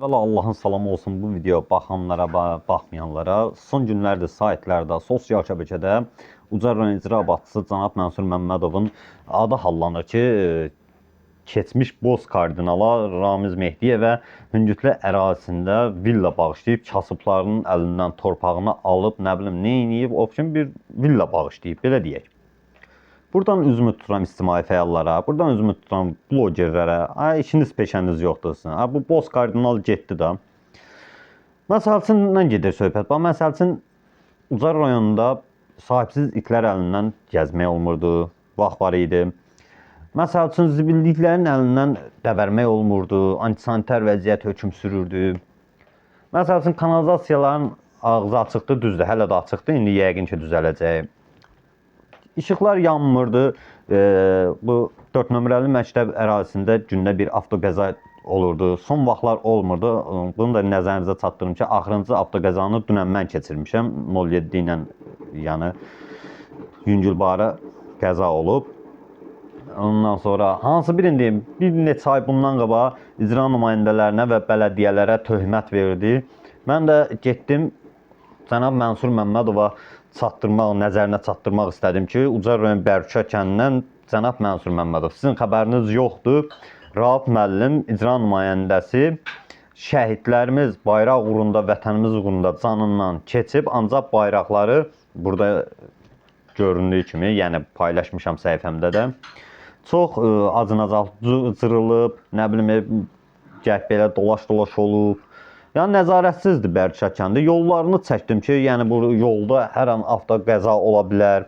Valla Allah'ın salamı olsun bu video baxanlara və baxmayanlara. Son günlərdə saytlarda, sosial şəbəkədə Ucar rayon icra başçısı cənab Mənsur Məmmədovun adı hallanır ki, keçmiş Boz kardinala Ramiz Mehdiyevə Hüngütlə ərazisində villa bağışlayıb, kasıbların əlindən torpağını alıb, nə bilim, nə edib, option bir villa bağışlayıb, belə deyək. Buradan üzümü tuturam ictimai fəallara, buradan üzümü tuturam blogerlərə. Ay, işiniz peşəniz yoxdur sizin. Ay, bu Boz kardinal getdi də. Məsəl üçün nə gedir söhbət? Bax, məsəl üçün Ucar rayonunda sahibsiz itlər əlindən gəzmək olmurdu, vaxt var idi. Məsəl üçün zibilliklərin əlindən dəvərmək olmurdu, antisanitar vəziyyət hökm sürürdü. Məsəl üçün kanalizasiyaların ağzı açıqdır, düzdür, hələ də açıqdır, indi yəqin ki düzələcək. İşıqlar yanmırdı. Bu 4 nömrəli məktəb ərazisində gündə bir avtoqəza olurdu. Son vaxtlar olmurdu. Bunu da nəzərinizə çatdırım ki, axırıncı avtoqəzanı dünən mən keçirmişəm. 07 ilə, yəni yüngülbarı qəza olub. Ondan sonra hansı birində bir neçə ay bundan qabaq icra nümayəndələrinə və bələdiyyələrə töhmət verdi. Mən də getdim cənab Mənsur Məmmədova nəzərinə çatdırmaq istədim ki, Ucar rayon Bərkə kəndindən cənab Mənsur Məmmədov, sizin xəbəriniz yoxdur. Rauf müəllim, icra nümayəndəsi, şəhidlərimiz bayraq uğrunda, vətənimiz uğrunda canından keçib, ancaq bayraqları burada göründüyü kimi, yəni paylaşmışam səhifəmdə də, çox acınacaq cırılıb, nə bilim, gəh belə dolaş-dolaş olub. Yəni nəzarətsizdir Bərkə kəndi. Yollarını çəkdim ki, yəni bu yolda hər an avtoqəza ola bilər,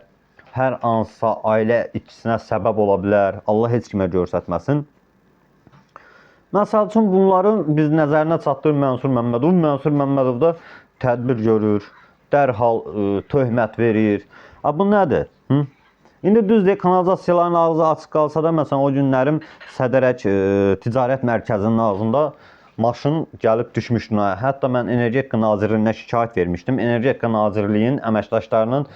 hər hansısa ailə itkisinə səbəb ola bilər. Allah heç kimə göstərməsin. Məsəl üçün bunları biz nəzərinə çatdırır Mənsur Məmmədov. Mənsur Məmmədov da tədbir görür, dərhal töhmət verir. Bu nədir? İndi düzdür, kanalizasiyaların ağzı açıq qalsa da, məsələn, o günlərim Sədərək Ticarət Mərkəzinin ağzında maşın gəlib düşmüşdü. Hətta mən Energetika Nazirliyinə şikayət vermişdim. Energetika Nazirliyinin əməkdaşlarının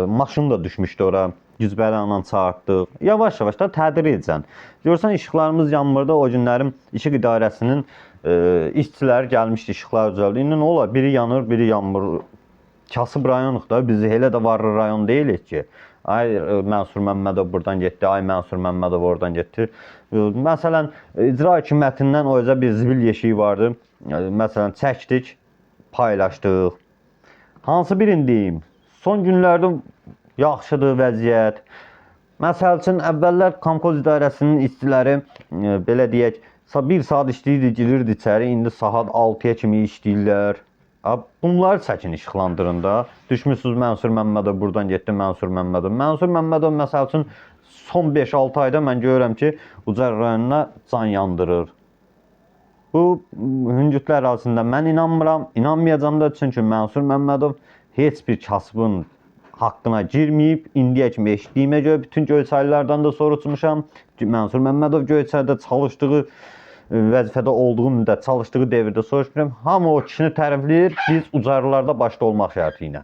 maşını da düşmüşdü ora. Güzbələ ilə çağırtdıq. Yavaş-yavaş da tədbir edəcən. Görsən, işıqlarımız yanmırdı. O günlərim İşıq İdarəsinin işçiləri gəlmişdi, işıqlar düzəldi. İndi nə olar? Biri yanır, biri yanmır. Kasıb rayonuq da, biz elə də varlı rayon deyilik ki. Ay, Mənsur Məmmədov buradan getdi, ay, Mənsur Məmmədov oradan getdi. Məsələn, icra hakimiyyətindən o özə bir zibil yeşiyi vardı. Məsələn, çəkdik, paylaşdıq. Hansı birini deyim? Son günlərdə yaxşıdır vəziyyət. Məsəl üçün, əvvəllər Komkoz İdarəsinin işçiləri, belə deyək, 1 saat işləyirdi, girirdi içəri, indi saat 6-ya kimi işləyirlər. Bunları çəkin işıqlandırın da. Düşmüsünüz Mənsur Məmmədov buradan getdi, Mənsur Məmmədov. Mənsur Məmmədov məsəl üçün son 5-6 ayda mən görürəm ki, Ucar rayonuna can yandırır. Bu Hüngütlə ərazisində mən inanmıram, inanmayacağım da, çünki Mənsur Məmmədov heç bir kasıbın haqqına girməyib. İndiyə kimi eşitdiyimə görə bütün Göyçaylılardan da soruşmuşam. Mənsur Məmmədov Göyçayda çalışdığı vəzifədə olduğu müddət, çalışdığı devirdə soruşmuram. Hamı o kişini tərifləyir, biz Ucarlılarda başda olmaq şərti ilə.